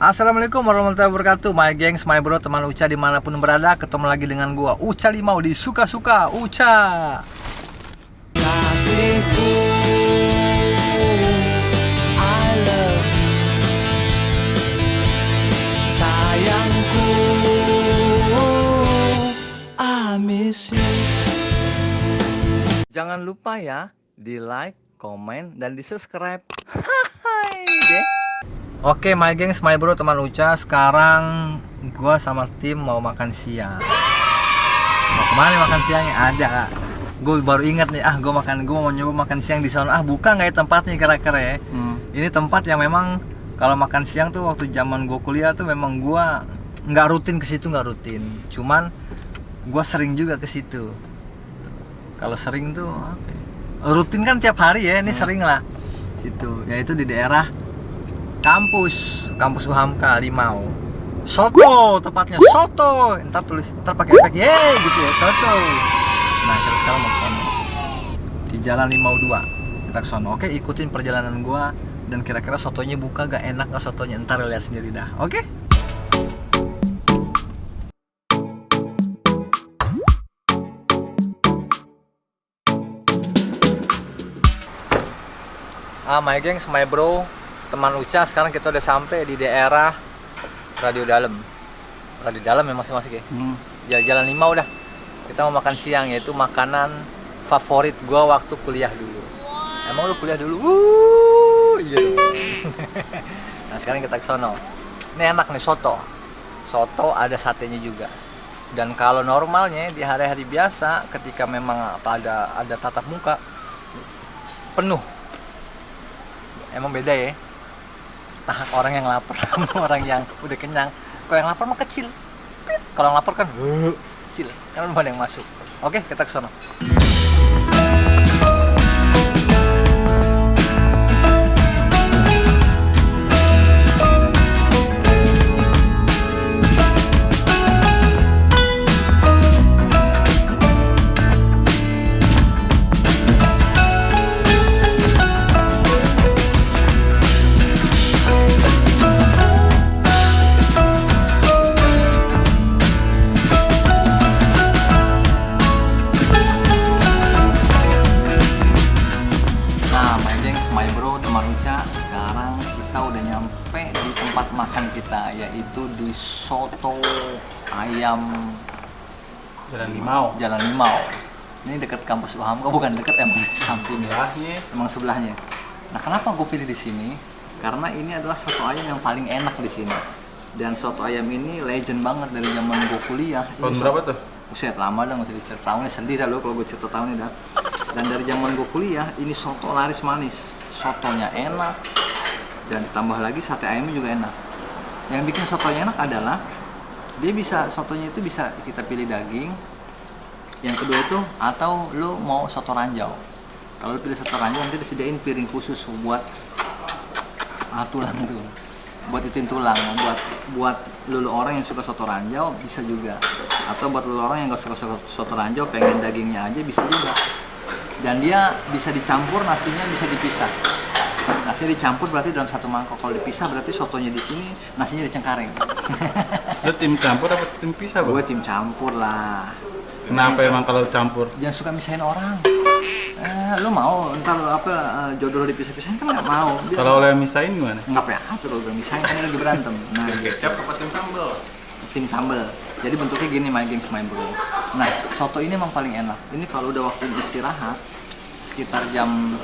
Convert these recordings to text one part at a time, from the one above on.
Assalamualaikum warahmatullahi wabarakatuh. My gengs, my bro, teman Uca dimanapun berada. Ketemu lagi dengan gua Uca Limau di Suka-Suka Uca. Kasihku, I love you. Sayangku, I miss you. Jangan lupa ya di like, komen, dan di subscribe. Hai deh. Oke, my gengs, my bro, teman Uca. Sekarang gua sama tim mau makan siang. Mau kemana makan siangnya? Ada. Gue baru ingat nih, gue mau nyoba makan siang di sana. Buka nggak ya tempatnya kira-kira ya? Ini tempat yang memang kalau makan siang tuh waktu zaman gue kuliah tuh memang gue nggak rutin ke situ, nggak rutin. Cuman gue sering juga ke situ. Kalau sering tuh rutin kan tiap hari ya, ini sering lah. Situ, yaitu di daerah kampus UHAMKA Limau. Soto tepatnya, soto. Ntar pakai efek ye gitu ya, soto. Nah, kita sekarang mau ke sana. Di Jalan Limau 2. Kita ke sana. Oke, ikutin perjalanan gua dan kira-kira sotonya buka gak, enak gak sotonya, ntar lihat sendiri dah. Oke? My gengs, my bro, teman Uca, sekarang kita udah sampai di daerah Radio Dalam. Radio Dalam ya masing-masing ya. Jalan Limau dah. Kita mau makan siang, yaitu makanan favorit gua waktu kuliah dulu. Emang lu kuliah dulu? Iya dong. Nah, sekarang kita ke sono. Ini enak nih, soto. Soto ada satenya juga. Dan kalau normalnya di hari-hari biasa ketika memang ada tatap muka penuh. Emang beda ya. Tahap orang yang lapar sama orang yang udah kenyang. Kalau yang lapar mah kecil. Kalau yang lapar kan kecil. Karena belum ada yang masuk. Oke, kita ke sana. Sekarang kita udah nyampe di tempat makan kita, yaitu di Soto Ayam Jalan Limau. Ini dekat kampus UHAMKA, bukan dekat, emang sampingnya, emang sebelahnya. Nah, kenapa gue pilih di sini? Karena ini adalah soto ayam yang paling enak di sini. Dan soto ayam ini legend banget dari zaman gue kuliah. Tahun berapa tuh? Uset lama dah, nggak usah dicerita tahunnya, sedih dah lo kalau gue cerita tahunnya dah. Dan dari zaman gue kuliah, ini soto laris manis. Sotonya enak, dan ditambah lagi sate ayamnya juga enak. Yang bikin sotonya enak adalah sotonya itu bisa kita pilih daging. Yang kedua itu, atau lu mau soto ranjau. Kalau lu pilih soto ranjau, nanti disediain piring khusus buat tulang tuh, buat ituin tulang. Buat lu orang yang suka soto ranjau bisa juga, atau buat lu orang yang gak suka soto ranjau, pengen dagingnya aja bisa juga. Dan dia bisa dicampur, nasinya bisa dipisah. Nasinya dicampur berarti dalam satu mangkok. Kalau dipisah berarti sotonya di sini, nasinya dicengkareng. Lu tim campur apa tim pisah, Bang? Gue tim campur lah. Kenapa emang kalau campur? Jangan suka misahin orang. Lu mau ntar jodoh dipisah-pisahin kan nggak mau. Kalau oleh misahin gimana? Nggak apa-apa kalau udah misahin kan lagi berantem. Nah, Kecap apa tim sambal? tim sambal. Jadi bentuknya gini, my gengs, my bro. Nah, soto ini emang paling enak. Ini kalau udah waktu istirahat sekitar jam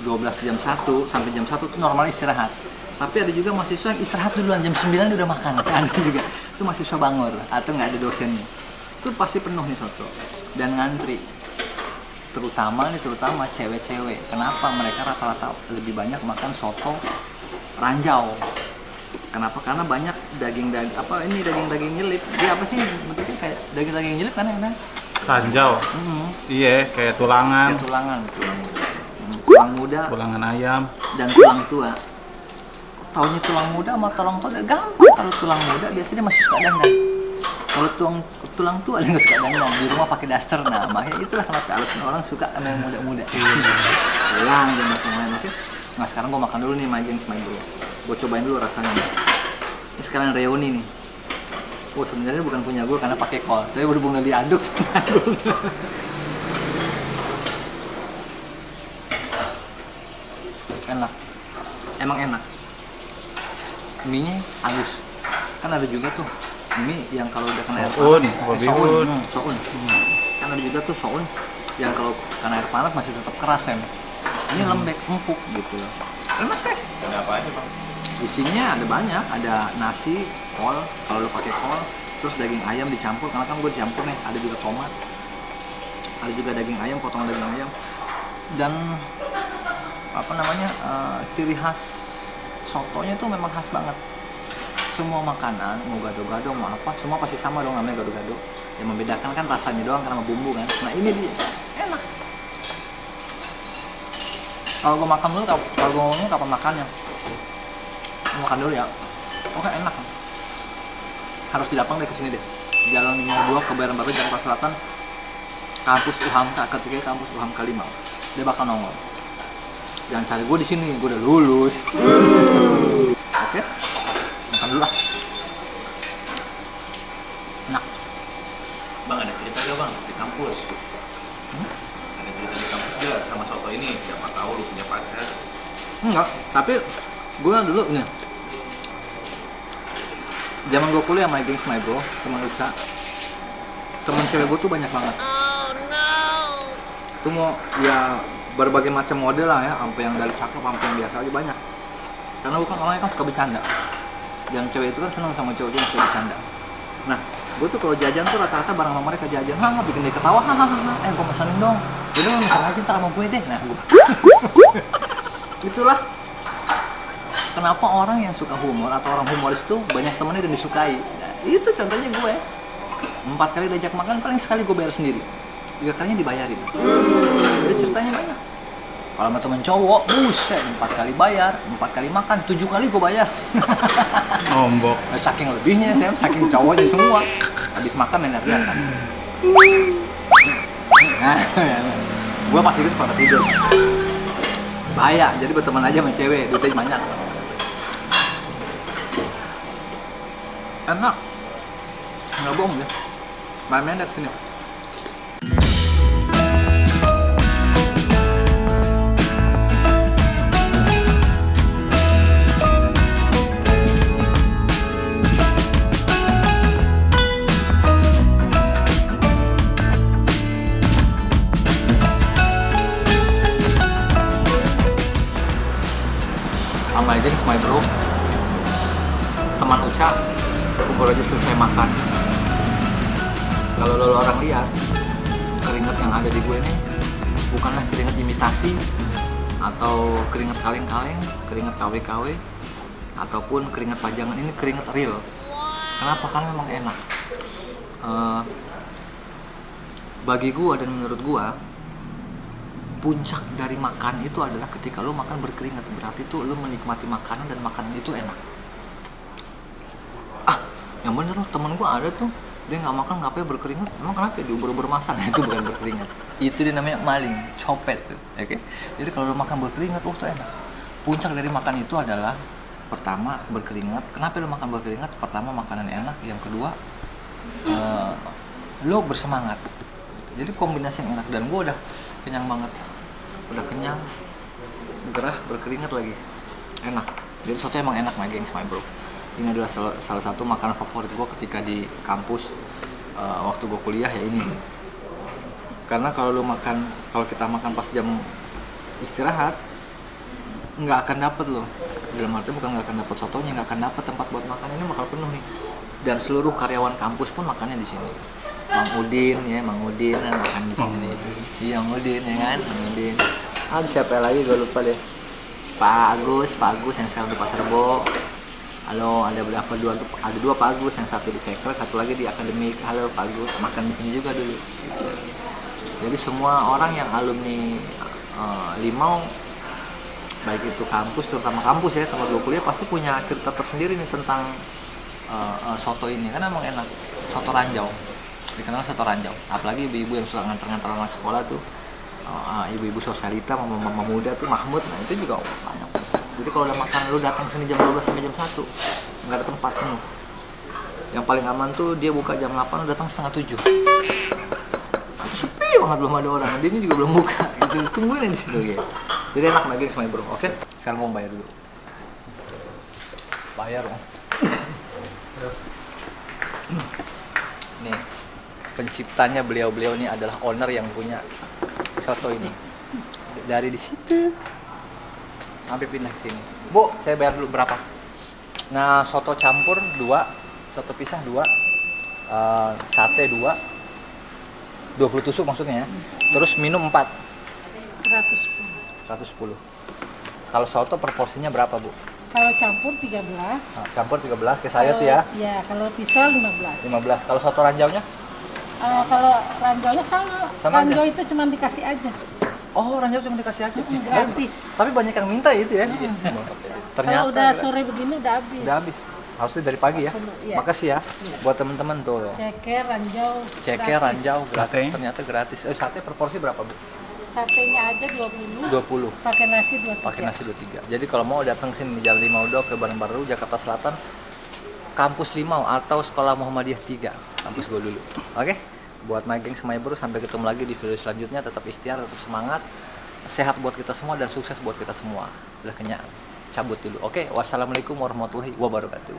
12, jam 1 sampai jam 1 itu normal istirahat. Tapi ada juga mahasiswa yang istirahat duluan, jam 9 udah makan. Ada juga. Itu mahasiswa bangor atau nggak ada dosennya. Itu pasti penuh nih soto. Dan ngantri. Terutama cewek-cewek. Kenapa? Mereka rata-rata lebih banyak makan soto ranjau. Kenapa? Karena banyak daging nyelip. Dia apa sih bentuknya, kayak daging nyelip kan ya? Ranjau. Iya, kayak tulangan. Kayak tulang muda, Tulangan ayam. dan tulang tua. Taunya tulang muda sama tulang tua gampang. Kalau tulang muda biasanya masih suka dandan. Kalau tulang tua dia nggak suka dandan, di rumah pakai daster. Nah, makanya itulah kenapa alasan orang suka sama yang muda-muda. Tulang dan masalah. Nah, sekarang gue makan dulu nih, my gengs, my bro. Gue cobain dulu rasanya. Ini sekalian reuni nih. Oh sebenarnya bukan punya gue karena pakai kol, tapi berhubung udah diaduk. Enak, emang enak. Mie-nya halus. Kan ada juga tuh mie yang kalau udah kena air Soun, panas, bihun. soun. Kan ada juga tuh soun yang kalau kena air panas masih tetap keras ya. Ini lembek, empuk gitu. Enak deh. Ada apa aja bang? Isinya ada banyak, ada nasi, kol, kalau lo pakai kol, terus daging ayam dicampur, karena kan gue dicampur nih, ada juga tomat, ada juga daging ayam, potongan daging ayam, dan apa namanya, ciri khas sotonya tuh memang khas banget. Semua makanan, mau gado-gado, mau apa, semua pasti sama dong namanya gado-gado. Yang membedakan kan rasanya doang karena bumbu kan. Nah ini dia, enak. Kalau gue makan dulu, kalau gue ngomong kapan makannya? Makan dulu ya. Oke, enak. Harus dilapang deh ke sini deh. Jalan 52 Kebayoran Baru Jakarta Selatan. Kampus UHAMKA ketiga, kampus UHAMKA 5. Dia bakal nongol. Jangan cari gue di sini, gue udah lulus. Oke. Makan dulu lah. Enak. Bang ada cerita gak bang di kampus? Ada cerita di kampus gak sama soto ini? Siapa tahu lu punya pacar? Enggak, tapi gue dulu nih. Zaman gue kuliah my gengs my bro, teman Uca. Temen cewek gue tuh banyak banget. Itu mau ya berbagai macam model lah ya, sampai yang dari cakep sampai yang biasa aja banyak. Karena gue kan orangnya kan suka bercanda. Yang cewek itu kan senang sama cowok yang suka bercanda. Nah, gue tuh kalau jajan tuh rata-rata bareng sama mereka jajan, bikin dia ketawa, gue pesenin dong. Jadi lo misalnya aja ntar sama gue deh. Nah, gue itulah kenapa orang yang suka humor atau orang humoris tuh banyak temennya dan disukai. Nah, itu contohnya gue. 4 kali diajak makan, paling sekali gue bayar sendiri. 3 kalinya dibayarin. Jadi ceritanya banyak. Kalau sama temen cowok, buset, 4 kali bayar, 4 kali makan, 7 kali gue bayar. Nombok. Saking lebihnya, saya saking cowoknya semua. Habis makan main latihan kan. Nah, gue pasti itu pada tidur. Bahaya, jadi berteman aja sama cewek, duitnya banyak. Enak. Nggak bohong ya. Main mendek sini. My gengs, my bro, teman Uca, aku baru aja selesai makan. Kalau lo orang lihat, keringat yang ada di gue ini bukanlah keringat imitasi atau keringat kaleng-kaleng, keringat KW-KW, ataupun keringat pajangan. Ini keringat real. Kenapa? Karena memang enak. Bagi gue dan menurut gue, puncak dari makan itu adalah ketika lo makan berkeringat. Berarti tuh lo menikmati makanan dan makanan itu enak. Yang bener loh, temen gue ada tuh, dia nggak makan ngapain berkeringat. Emang kenapa? Dia ubur-ubur masan. Nah, itu bukan berkeringat. Itu dia namanya maling, copet tuh. Oke? Jadi kalau lo makan berkeringat, tuh enak. Puncak dari makan itu adalah pertama berkeringat. Kenapa lo makan berkeringat? Pertama makanan enak, yang kedua lo bersemangat. Jadi kombinasi yang enak, dan gue udah kenyang banget. Udah kenyang, gerah, berkeringat lagi. Enak. Jadi soto emang enak, my gengs, my bro. Ini adalah salah satu makanan favorit gue ketika di kampus waktu gue kuliah ya ini. Karena kalau kita makan pas jam istirahat, nggak akan dapet loh. Dalam arti bukan nggak akan dapet sotonya, nggak akan dapet tempat buat makan, ini bakal penuh nih. Dan seluruh karyawan kampus pun makannya di sini. Mang Udin makan di sini. Iya, Mang Udin ya kan, Mang Udin. Siapa lagi gue lupa deh. Pak Agus yang selalu di Pasar Rebo. Halo, ada dua Pak Agus, yang satu di Sekre, satu lagi di Akademik. Halo Pak Agus, makan di sini juga dulu. Gitu. Jadi semua orang yang alumni Limau, baik itu kampus, terutama kampus ya, tempat gue kuliah, pasti punya cerita tersendiri nih tentang soto ini, karena emang enak. Soto ranjau, dikenal soto ranjau. Apalagi ibu-ibu yang suka nganter-nganter anak sekolah tuh, ibu-ibu sosialita, mama muda tuh, Mahmud, nah itu juga banyak. Jadi kalau udah makan, lu datang sini jam 12 sampai jam 1, nggak ada tempat penuh. Yang paling aman tuh dia buka jam 8, datang setengah 7. Itu sepi banget, belum ada orang. Dia juga belum buka. Gitu. Tungguin di situ ya. Jadi enak lagi sama bro. Oke, sekarang mau bayar dulu. Bayar dong. Nih, penciptanya beliau-beliau ini adalah owner yang punya soto ini. Dari di situ sampai pindah ke sini. Bu, saya bayar dulu berapa? Nah, soto campur 2, soto pisah 2, sate 2, 20 tusuk maksudnya ya. Terus minum 4. 110. Kalau soto proporsinya berapa, Bu? Kalau campur 13. Nah, campur 13 ke saya tuh ya. Ya, kalau pisau 15. 15. Kalau soto ranjaunya? Kalau ranjaunya sama. Sama Ranjau aja? itu cuma dikasih aja. Oh, ranjau cuma dikasih aja. Gratis. Tapi banyak yang minta itu ya. Ternyata Kalau udah sore begini udah habis. udah habis. Harusnya dari pagi ya. Iya. Makasih ya buat teman-teman tuh. Ceker, ranjau. Ceker, gratis. ranjau, gratis. Sate? Ternyata gratis. Sate proporsi berapa, Bu? Satenya aja 20. 20. Pakai nasi 23. Pakai nasi 23. Jadi kalau mau datang sini di Jalan Limau ke Bandar Baru, Jakarta Selatan, Kampus Limau atau Sekolah Muhammadiyah 3, kampus gue dulu. Oke? Buat my geng my bro, sampai ketemu lagi di video selanjutnya. Tetap ikhtiar, tetap semangat. Sehat buat kita semua dan sukses buat kita semua. Udah kenyang. Cabut dulu. Oke? Wassalamualaikum warahmatullahi wabarakatuh.